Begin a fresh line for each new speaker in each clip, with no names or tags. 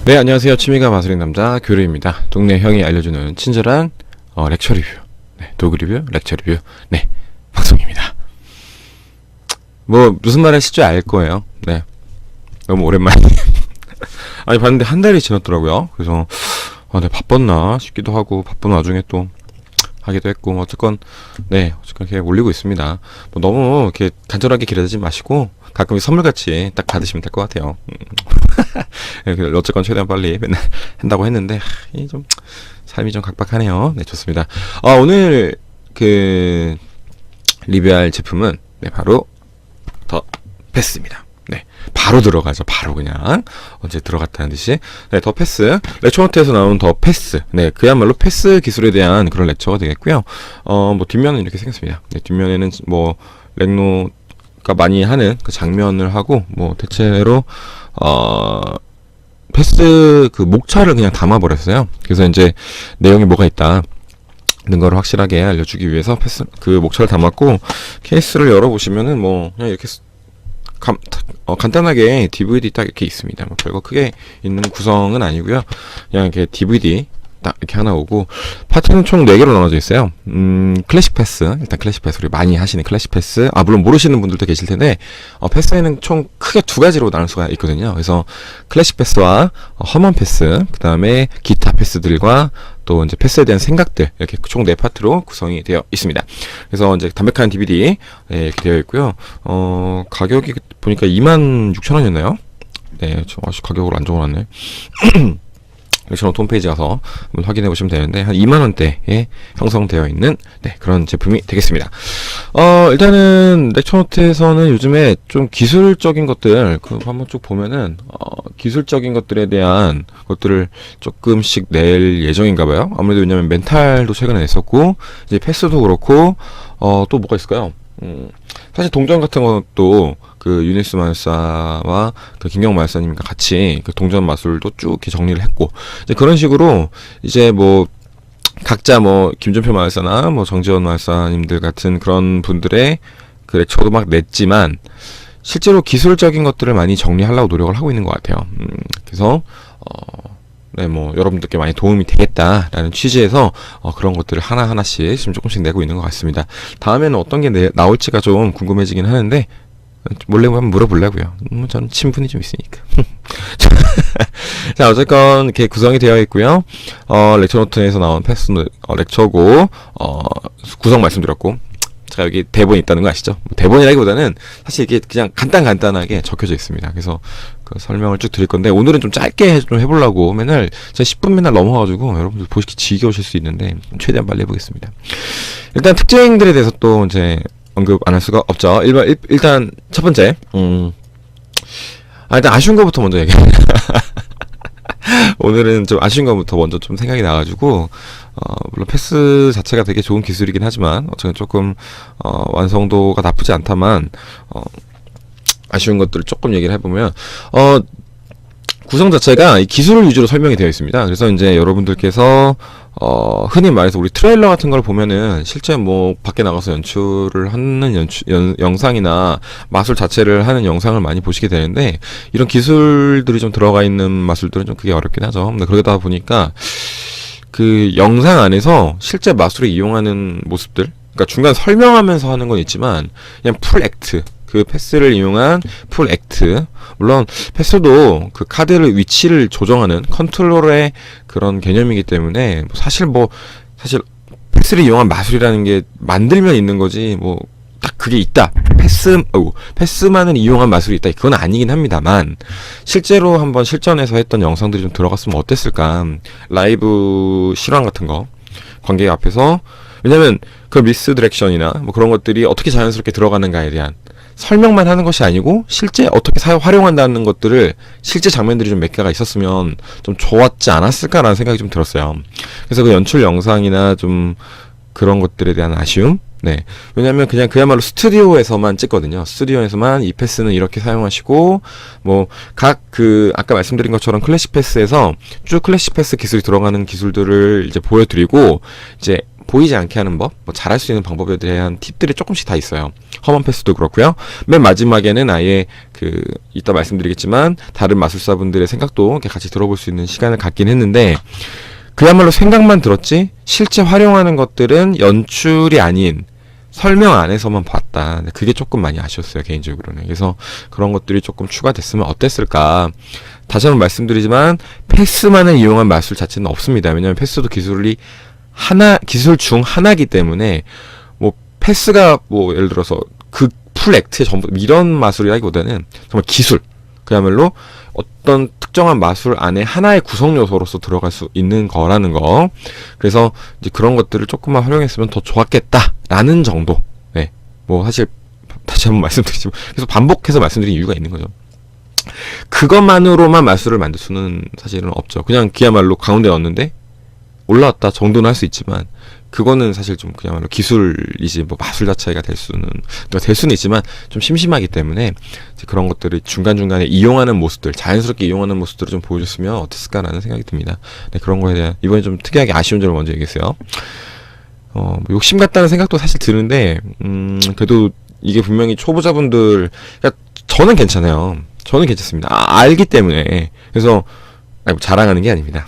네, 안녕하세요. 취미가 마술인 남자 교류입니다. 동네 형이 알려주는 친절한 렉처 리뷰, 도구 리뷰, 렉처 리뷰, 방송입니다. 뭐 무슨 말 하실지 알 거예요. 너무 오랜만에 아니 봤는데 한 달이 지났더라고요. 그래서 내가 바빴나 싶기도 하고, 바쁜 와중에 또 하기도 했고, 어쨌건 이렇게 올리고 있습니다. 뭐 너무 이렇게 간절하게 기다리지 마시고 가끔 선물같이 딱 받으시면 될 것 같아요. 어쨌건 최대한 빨리 맨날 한다고 했는데 좀 삶이 좀 각박하네요. 좋습니다. 오늘 그 리뷰할 제품은 바로 더 패스입니다. 바로 들어가죠. 바로 그냥 언제 들어갔다는 듯이. 더 패스, 렉처노트에서 나온 더 패스. 그야말로 패스 기술에 대한 그런 렉처가 되겠고요. 뭐 뒷면은 이렇게 생겼습니다. 뒷면에는 뭐 렉노가 많이 하는 그 장면을 하고, 뭐 대체로 패스 그 목차를 그냥 담아버렸어요. 그래서 이제 내용이 뭐가 있다 는 거를 확실하게 알려주기 위해서 패스 그 목차를 담았고, 케이스를 열어보시면은 뭐 그냥 이렇게 간단하게 DVD 딱 이렇게 있습니다. 뭐 별거 크게 있는 구성은 아니고요. 그냥 이렇게 DVD 딱 이렇게 하나 오고, 파트는 총 4개로 나눠져 있어요. 클래식 패스, 일단 클래식 패스, 우리 많이 하시는 클래식 패스, 물론 모르시는 분들도 계실 텐데, 패스에는 총 크게 2가지로 나눌 수가 있거든요. 그래서 클래식 패스와 허먼 패스, 그 다음에 기타 패스들과 또 이제 패스에 대한 생각들, 이렇게 총 4파트로 구성이 되어 있습니다. 그래서 이제 담백한 DVD 이렇게 되어 있고요. 가격이 보니까 26,000원이었나요? 저 가격으로 안 적어놨네. 렉처노트 홈페이지 가서 한번 확인해 보시면 되는데, 한 2만원대에 형성되어 있는 그런 제품이 되겠습니다. 일단은 렉처노트에서는 요즘에 좀 기술적인 것들 한번 쭉 보면은 기술적인 것들에 대한 것들을 조금씩 낼 예정인가봐요. 아무래도 왜냐면 멘탈도 최근에 냈었고, 이제 패스도 그렇고, 또 뭐가 있을까요? 사실 동전 같은 것도 그 유니스 마술사와 그 김경 마술사님과 같이 그 동전 마술도 쭉 이렇게 정리를 했고, 이제 그런 식으로 이제 뭐 각자 뭐 김준표 마술사나 뭐 정지원 마술사님들 같은 그런 분들의 그 렉처도 막 냈지만, 실제로 기술적인 것들을 많이 정리하려고 노력을 하고 있는 것 같아요. 그래서 뭐 여러분들께 많이 도움이 되겠다라는 취지에서 그런 것들을 하나하나씩 지금 조금씩 내고 있는 것 같습니다. 다음에는 어떤 게 나올지가 좀 궁금해지긴 하는데, 몰래 한번 물어보려고요. 저는 친분이 좀 있으니까. 자, 어쨌건 이렇게 구성이 되어 있고요. 렉처노트에서 나온 패스 렉처고, 구성 말씀드렸고, 제가 여기 대본이 있다는 거 아시죠? 대본이라기보다는 사실 이게 그냥 간단하게 적혀져 있습니다. 그래서 그 설명을 쭉 드릴 건데, 오늘은 좀 짧게 좀 해보려고, 제가 10분 맨날 넘어가지고 여러분들 보시기 지겨우실 수 있는데 최대한 빨리 해보겠습니다. 일단 특징들에 대해서 또 이제 언급 안 할 수가 없죠. 일단 첫 번째, 일단 아쉬운 거부터 먼저 얘기해. 오늘은 좀 아쉬운 거부터 먼저 좀 생각이 나가지고, 물론 패스 자체가 되게 좋은 기술이긴 하지만 어쨌든 조금 완성도가 나쁘지 않다만, 아쉬운 것들을 조금 얘기를 해보면, 구성 자체가 이 기술을 위주로 설명이 되어 있습니다. 그래서 이제 여러분들께서 흔히 말해서 우리 트레일러 같은 걸 보면은 실제 뭐 밖에 나가서 연출을 하는 영상이나 마술 자체를 하는 영상을 많이 보시게 되는데, 이런 기술들이 좀 들어가 있는 마술들은 좀 그게 어렵긴 하죠. 근데 그러다 보니까 그 영상 안에서 실제 마술을 이용하는 모습들, 그러니까 중간 설명하면서 하는 건 있지만 그냥 풀 액트, 그 패스를 이용한 풀 액트, 물론 패스도 그 카드를 위치를 조정하는 컨트롤의 그런 개념이기 때문에 사실 패스를 이용한 마술이라는 게 만들면 있는 거지 뭐 딱 그게 있다, 패스만을 이용한 마술이 있다, 그건 아니긴 합니다만, 실제로 한번 실전에서 했던 영상들이 좀 들어갔으면 어땠을까. 라이브 실황 같은 거 관객 앞에서, 왜냐면 그 미스 디렉션이나 뭐 그런 것들이 어떻게 자연스럽게 들어가는가에 대한 설명만 하는 것이 아니고 실제 어떻게 활용한다는 것들을 실제 장면들이 좀 몇 개가 있었으면 좀 좋았지 않았을까라는 생각이 좀 들었어요. 그래서 그 연출 영상이나 좀 그런 것들에 대한 아쉬움. 왜냐면 그냥 그야말로 스튜디오에서만 찍거든요. 스튜디오에서만 이 패스는 이렇게 사용하시고, 뭐 각 아까 말씀드린 것처럼 클래식 패스에서 쭉 클래식 패스 기술이 들어가는 기술들을 이제 보여드리고, 이제 보이지 않게 하는 법, 뭐 잘할 수 있는 방법에 대한 팁들이 조금씩 다 있어요. 허먼 패스도 그렇고요. 맨 마지막에는 아예 이따 말씀드리겠지만 다른 마술사분들의 생각도 이렇게 같이 들어볼 수 있는 시간을 갖긴 했는데, 그야말로 생각만 들었지 실제 활용하는 것들은 연출이 아닌 설명 안에서만 봤다. 그게 조금 많이 아쉬웠어요, 개인적으로는. 그래서 그런 것들이 조금 추가됐으면 어땠을까. 다시 한번 말씀드리지만 패스만을 이용한 마술 자체는 없습니다. 왜냐하면 패스도 기술 중 하나이기 때문에, 뭐 패스가 뭐 예를 들어서 그 풀 액트의 전부 이런 마술이라기보다는 정말 기술, 그야말로 어떤 특정한 마술 안에 하나의 구성 요소로서 들어갈 수 있는 거라는 거. 그래서 이제 그런 것들을 조금만 활용했으면 더 좋았겠다라는 정도. 네, 뭐 사실 다시 한번 말씀드리지만 계속 반복해서 말씀드린 이유가 있는 거죠. 그것만으로만 마술을 만들 수는 사실은 없죠. 그냥 그야말로 가운데 넣었는데 올라왔다 정도는 할 수 있지만, 그거는 사실 좀 그야말로 기술이지 뭐 마술 자체가 될 수는 있지만 좀 심심하기 때문에 이제 그런 것들을 중간중간에 이용하는 모습들, 자연스럽게 이용하는 모습들을 좀 보여줬으면 어땠을까라는 생각이 듭니다. 네, 그런 거에 대한 이번에 좀 특이하게 아쉬운 점을 먼저 얘기했어요. 뭐 욕심 같다는 생각도 사실 드는데, 그래도 이게 분명히 초보자분들, 그러니까 저는 괜찮아요. 저는 괜찮습니다. 알기 때문에. 그래서 자랑하는 게 아닙니다.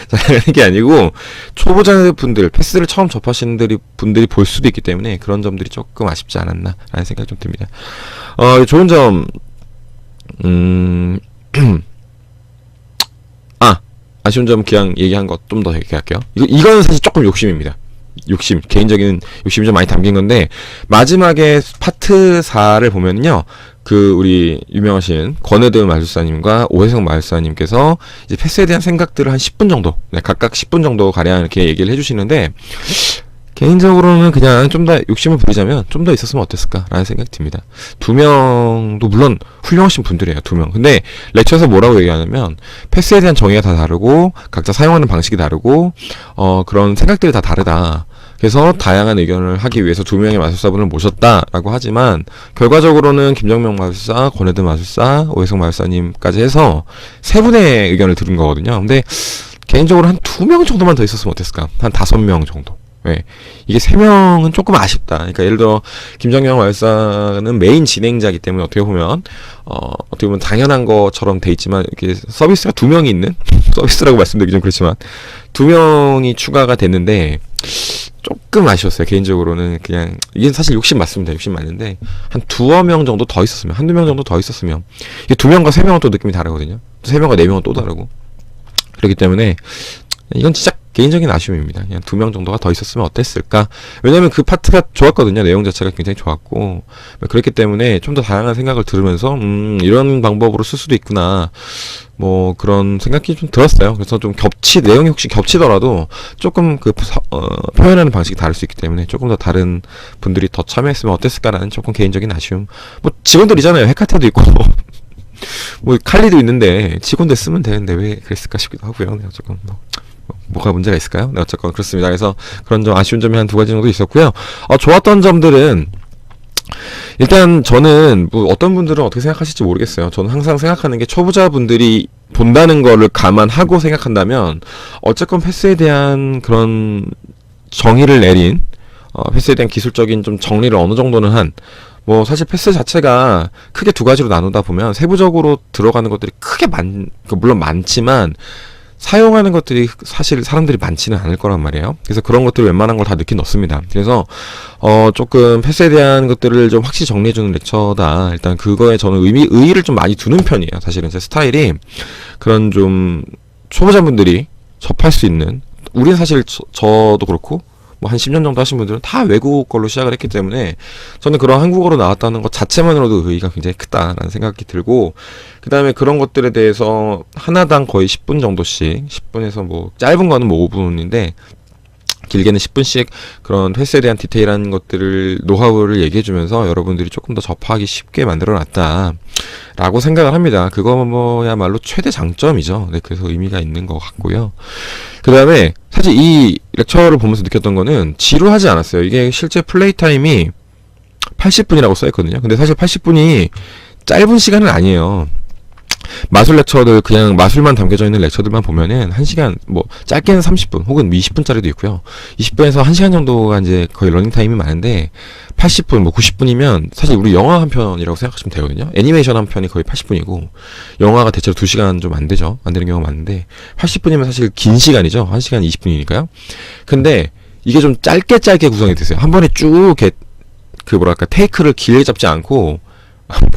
자랑하는 게 아니고, 초보자분들, 패스를 처음 접하시는 분들이 볼 수도 있기 때문에 그런 점들이 조금 아쉽지 않았나 라는 생각이 좀 듭니다. 좋은 점, 아쉬운 점 그냥 얘기한 것 좀 더 얘기할게요. 이거는 사실 조금 욕심입니다. 개인적인 욕심이 좀 많이 담긴 건데, 마지막에 파트 4를 보면요, 우리 유명하신 권혜드 마술사님과 오혜성 마술사님께서 이제 패스에 대한 생각들을 한 10분 정도, 네, 각각 10분 정도 가량 이렇게 얘기를 해주시는데, 개인적으로는 그냥 좀 더 욕심을 부리자면 좀 더 있었으면 어땠을까라는 생각이 듭니다. 두 명도 물론 훌륭하신 분들이에요, 두 명. 근데 렉처에서 뭐라고 얘기하냐면, 패스에 대한 정의가 다 다르고 각자 사용하는 방식이 다르고 그런 생각들이 다 다르다. 그래서 다양한 의견을 하기 위해서 두 명의 마술사분을 모셨다라고 하지만, 결과적으로는 김정명 마술사, 권혜드 마술사, 오혜성 마술사님까지 해서 세 분의 의견을 들은 거거든요. 근데 개인적으로 한 2명 정도만 더 있었으면 어땠을까? 한 5명 정도. 네. 이게 3명은 조금 아쉽다. 그러니까 예를 들어 김정영 마술사는 메인 진행자이기 때문에 어떻게 보면 당연한 것처럼 돼 있지만, 이렇게 서비스가 2명이 있는 서비스라고 말씀드리기 좀 그렇지만 2명이 추가가 됐는데 조금 아쉬웠어요. 개인적으로는. 그냥 이게 사실 욕심 맞습니다. 욕심 맞는데 한 2명 정도 더 있었으면, 한두 명 정도 더 있었으면, 이게 2명과 3명은 또 느낌이 다르거든요. 3명과 4명은 또 다르고. 그렇기 때문에 이건 진짜 개인적인 아쉬움입니다. 그냥 2명 정도가 더 있었으면 어땠을까? 왜냐면 그 파트가 좋았거든요. 내용 자체가 굉장히 좋았고. 그렇기 때문에 좀 더 다양한 생각을 들으면서, 이런 방법으로 쓸 수도 있구나. 뭐, 그런 생각이 좀 들었어요. 그래서 좀 내용이 혹시 겹치더라도 조금 표현하는 방식이 다를 수 있기 때문에 조금 더 다른 분들이 더 참여했으면 어땠을까라는 조금 개인적인 아쉬움. 뭐, 직원들이잖아요. 헤카테도 있고. 뭐, 칼리도 있는데, 직원들 쓰면 되는데 왜 그랬을까 싶기도 하고요. 조금 뭐가 문제가 있을까요? 네, 어쨌건 그렇습니다. 그래서 그런 좀 아쉬운 점이 한 2가지 정도 있었고요. 좋았던 점들은, 일단 저는 뭐 어떤 분들은 어떻게 생각하실지 모르겠어요. 저는 항상 생각하는 게, 초보자분들이 본다는 거를 감안하고 생각한다면 어쨌건 패스에 대한 그런 정의를 내린, 패스에 대한 기술적인 좀 정리를 어느 정도는 뭐 사실 패스 자체가 크게 2가지로 나누다 보면 세부적으로 들어가는 것들이 물론 많지만 사용하는 것들이 사실 사람들이 많지는 않을 거란 말이에요. 그래서 그런 것들을 웬만한 걸 다 넣긴 넣습니다. 그래서 조금 패스에 대한 것들을 좀 확실히 정리해주는 렉처다. 일단 그거에 저는 의의를 좀 많이 두는 편이에요. 사실은 제 스타일이 그런 좀 초보자분들이 접할 수 있는, 우리는 사실 저도 그렇고 뭐 한 10년 정도 하신 분들은 다 외국 걸로 시작을 했기 때문에 저는 그런 한국어로 나왔다는 것 자체만으로도 의의가 굉장히 크다라는 생각이 들고, 그 다음에 그런 것들에 대해서 하나당 거의 10분 정도씩, 10분에서 뭐 짧은 거는 뭐 5분인데 길게는 10분씩 그런 패스에 대한 디테일한 것들을, 노하우를 얘기해주면서 여러분들이 조금 더 접하기 쉽게 만들어놨다 라고 생각을 합니다. 그거 뭐야말로 최대 장점이죠. 네, 그래서 의미가 있는 것 같고요. 그 다음에 사실 이 렉처를 보면서 느꼈던 거는 지루하지 않았어요. 이게 실제 플레이 타임이 80분이라고 써있거든요. 근데 사실 80분이 짧은 시간은 아니에요. 마술 렉처들 그냥 마술만 담겨져 있는 렉처들만 보면은 1시간 뭐 짧게는 30분 혹은 20분짜리도 있고요. 20분에서 1시간 정도가 이제 거의 러닝 타임이 많은데 80분 뭐 90분이면 사실 우리 영화 한 편이라고 생각하시면 되거든요. 애니메이션 한 편이 거의 80분이고 영화가 대체로 2시간 좀 안 되죠. 안 되는 경우가 많은데 80분이면 사실 긴 시간이죠. 1시간 20분이니까요. 근데 이게 좀 짧게 구성이 됐어요. 한 번에 쭉 이렇게 그 뭐랄까 테이크를 길게 잡지 않고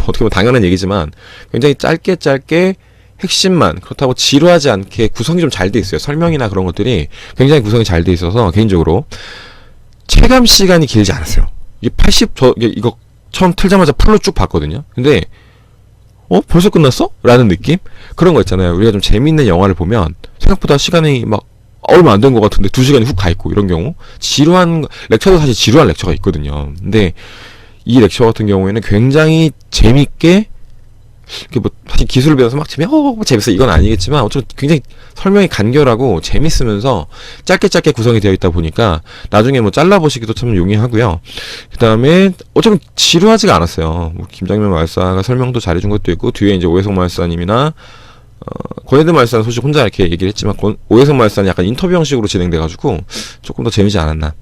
어떻게 보면 당연한 얘기지만 굉장히 짧게 핵심만 그렇다고 지루하지 않게 구성이 좀 잘 돼 있어요. 설명이나 그런 것들이 굉장히 구성이 잘 돼 있어서 개인적으로 체감 시간이 길지 않았어요. 이게 이거 처음 틀자마자 풀로 쭉 봤거든요. 근데 벌써 끝났어? 라는 느낌? 그런 거 있잖아요. 우리가 좀 재밌는 영화를 보면 생각보다 시간이 막 얼마 안 된 것 같은데 2시간이 훅 가 있고 이런 경우 렉처도 사실 지루한 렉처가 있거든요. 근데 이 렉처 같은 경우에는 굉장히 재밌게 뭐 사실 기술을 배워서 막 재밌어 이건 아니겠지만 어쨌든 굉장히 설명이 간결하고 재밌으면서 짧게 구성이 되어 있다 보니까 나중에 뭐 잘라보시기도 참 용이하고요. 그 다음에 어차피 지루하지가 않았어요. 뭐 김장면 마을사가 설명도 잘해준 것도 있고 뒤에 이제 오해성 마을사님이나 권혜드 마을사는 소식 혼자 이렇게 얘기를 했지만 오해성 마을사는 약간 인터뷰 형식으로 진행돼가지고 조금 더 재미지 않았나.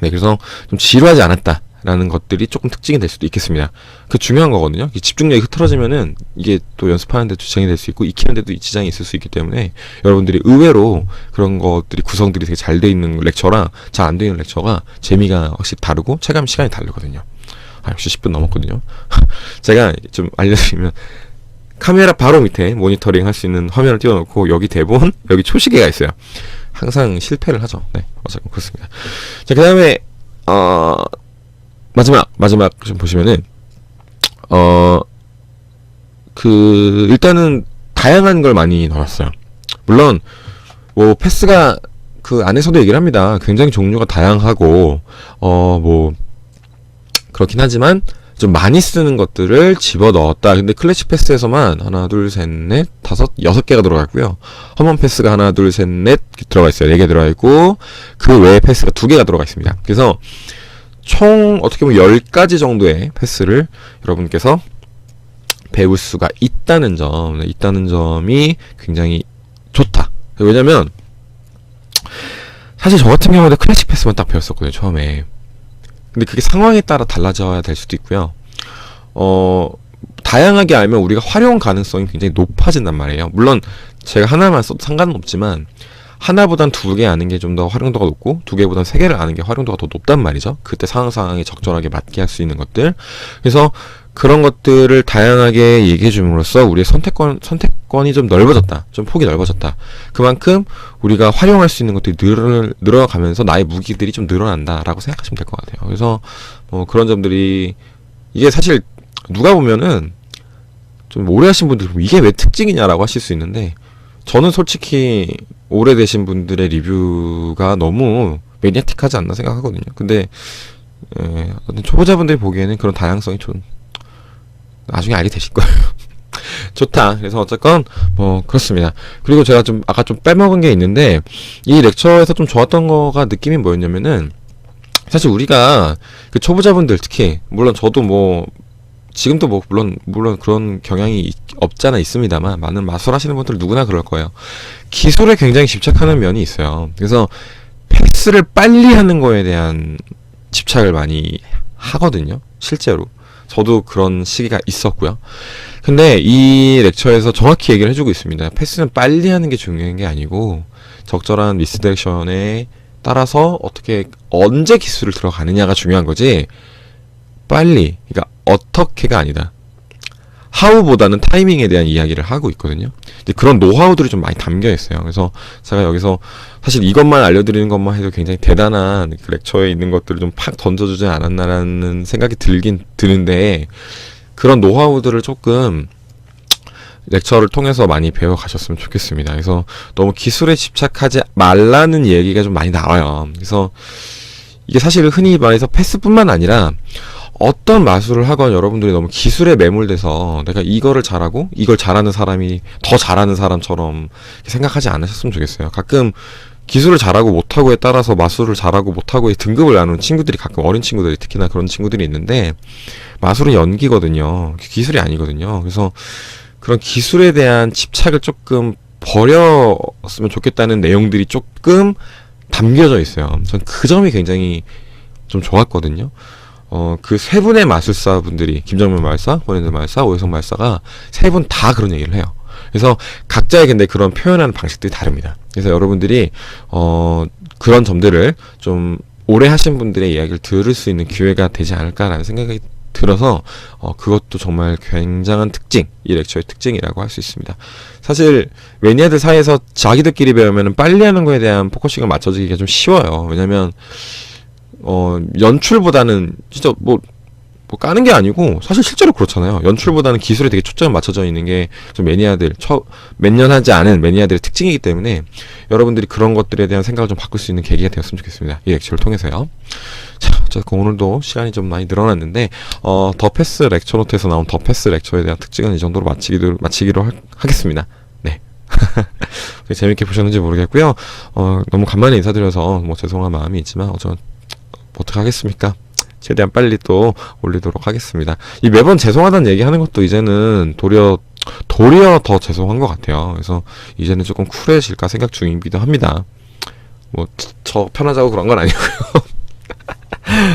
네, 그래서 좀 지루하지 않았다 라는 것들이 조금 특징이 될 수도 있겠습니다. 그 중요한 거거든요. 집중력이 흐트러지면은 이게 또 연습하는데 지장이 될 수 있고 익히는데도 지장이 있을 수 있기 때문에 여러분들이 의외로 그런 것들이 구성들이 되게 잘 돼 있는 렉처랑 잘 안 돼 있는 렉처가 재미가 확실히 다르고 체감 시간이 다르거든요. 역시 10분 넘었거든요. 제가 좀 알려드리면 카메라 바로 밑에 모니터링 할 수 있는 화면을 띄워놓고 여기 대본, 여기 초시계가 있어요. 항상 실패를 하죠. 네, 어쨌든 그렇습니다. 자, 그 다음에 마지막 좀 보시면은 일단은 다양한 걸 많이 넣었어요. 물론 뭐 패스가 그 안에서도 얘기를 합니다. 굉장히 종류가 다양하고 뭐 그렇긴 하지만 좀 많이 쓰는 것들을 집어 넣었다. 근데 클래식 패스에서만 하나, 둘, 셋, 넷, 다섯, 6개가 들어가 있고요. 허먼 패스가 하나, 둘, 셋, 넷 들어가 있어요. 4개 들어가 있고 그 외에 패스가 2개가 들어가 있습니다. 그래서 총 어떻게 보면 10가지 정도의 패스를 여러분께서 배울 수가 있다는 점이 굉장히 좋다. 왜냐면 사실 저 같은 경우는 클래식 패스만 딱 배웠었거든요, 처음에. 근데 그게 상황에 따라 달라져야 될 수도 있고요. 다양하게 알면 우리가 활용 가능성이 굉장히 높아진단 말이에요. 물론 제가 하나만 써도 상관은 없지만 하나보단 2개 아는 게 좀 더 활용도가 높고 2개보단 3개를 아는 게 활용도가 더 높단 말이죠. 그때 상황에 적절하게 맞게 할 수 있는 것들. 그래서 그런 것들을 다양하게 얘기해 줌으로써 우리의 선택권이 좀 넓어졌다. 좀 폭이 넓어졌다. 그만큼 우리가 활용할 수 있는 것들이 늘어가면서 나의 무기들이 좀 늘어난다라고 생각하시면 될 것 같아요. 그래서 뭐 그런 점들이 이게 사실 누가 보면은 좀 오래 하신 분들 보면 이게 왜 특징이냐라고 하실 수 있는데 저는 솔직히 오래되신 분들의 리뷰가 너무 매니아틱하지 않나 생각하거든요. 근데 초보자분들이 보기에는 그런 다양성이 좀 나중에 알게 되실 거예요. 좋다. 그래서 어쨌건 뭐 그렇습니다. 그리고 제가 좀 아까 좀 빼먹은 게 있는데 이 렉처에서 좀 좋았던 거가 느낌이 뭐였냐면은 사실 우리가 그 초보자분들 특히 물론 저도 뭐 지금도 뭐 물론 그런 경향이 없잖아 있습니다만 많은 마술 하시는 분들 누구나 그럴 거예요. 기술에 굉장히 집착하는 면이 있어요. 그래서 패스를 빨리 하는 거에 대한 집착을 많이 하거든요. 실제로 저도 그런 시기가 있었고요. 근데 이 렉처에서 정확히 얘기를 해주고 있습니다. 패스는 빨리 하는 게 중요한 게 아니고 적절한 미스디렉션에 따라서 언제 기술을 들어가느냐가 중요한 거지 빨리, 그러니까 어떻게가 아니다. 하우보다는 타이밍에 대한 이야기를 하고 있거든요. 이제 그런 노하우들이 좀 많이 담겨 있어요. 그래서 제가 여기서 사실 이것만 알려드리는 것만 해도 굉장히 대단한 그 렉처에 있는 것들을 좀 팍 던져주지 않았나라는 생각이 드는데 그런 노하우들을 조금 렉처를 통해서 많이 배워가셨으면 좋겠습니다. 그래서 너무 기술에 집착하지 말라는 얘기가 좀 많이 나와요. 그래서 이게 사실 흔히 말해서 패스뿐만 아니라 어떤 마술을 하건 여러분들이 너무 기술에 매몰돼서 내가 이거를 잘하고 이걸 잘하는 사람이 더 잘하는 사람처럼 생각하지 않으셨으면 좋겠어요. 가끔 기술을 잘하고 못하고에 따라서 마술을 잘하고 못하고의 등급을 나누는 친구들이 가끔 어린 친구들이 특히나 그런 친구들이 있는데 마술은 연기거든요. 기술이 아니거든요. 그래서 그런 기술에 대한 집착을 조금 버렸으면 좋겠다는 내용들이 조금 담겨져 있어요. 전 그 점이 굉장히 좀 좋았거든요. 그 세 분의 마술사분들이, 김정면 마술사, 권현대 마술사, 오해성 마술사가 세 분 다 그런 얘기를 해요. 그래서 각자의 근데 그런 표현하는 방식들이 다릅니다. 그래서 여러분들이 그런 점들을 좀 오래 하신 분들의 이야기를 들을 수 있는 기회가 되지 않을까라는 생각이 들어서 그것도 정말 굉장한 특징, 이 렉처의 특징이라고 할 수 있습니다. 사실 매니아들 사이에서 자기들끼리 배우면 빨리 하는 거에 대한 포커싱을 맞춰주기가 좀 쉬워요. 왜냐면 연출보다는 진짜 뭐 까는 게 아니고 사실 실제로 그렇잖아요. 연출보다는 기술에 되게 초점을 맞춰져 있는 게 좀 매니아들, 몇 년 하지 않은 매니아들의 특징이기 때문에 여러분들이 그런 것들에 대한 생각을 좀 바꿀 수 있는 계기가 되었으면 좋겠습니다. 이 렉처를 통해서요. 자, 어쨌든 오늘도 시간이 좀 많이 늘어났는데 더 패스 렉처 노트에서 나온 더 패스 렉처에 대한 특징은 이 정도로 마치기로 하겠습니다. 네. 재밌게 보셨는지 모르겠고요. 너무 간만에 인사드려서 뭐 죄송한 마음이 있지만 어떡하겠습니까? 최대한 빨리 또 올리도록 하겠습니다. 이 매번 죄송하다는 얘기하는 것도 이제는 도리어 더 죄송한 것 같아요. 그래서 이제는 조금 쿨해질까 생각 중이기도 합니다. 뭐 저 편하자고 그런 건 아니고요.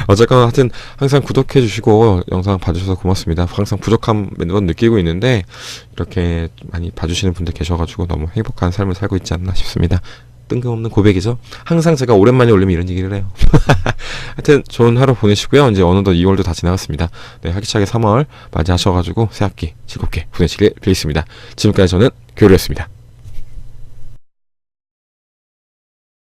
어쨌거나 하여튼 항상 구독해 주시고 영상 봐주셔서 고맙습니다. 항상 부족함 매번 느끼고 있는데 이렇게 많이 봐주시는 분들 계셔가지고 너무 행복한 삶을 살고 있지 않나 싶습니다. 뜬금없는 고백이죠. 항상 제가 오랜만에 올리면 이런 얘기를 해요. 하여튼 좋은 하루 보내시고요. 이제 어느덧 2월도 다 지나갔습니다. 네, 활기차게 3월 맞이하셔가지고 새학기 즐겁게 보내시길 빌겠습니다. 지금까지 저는 교류였습니다.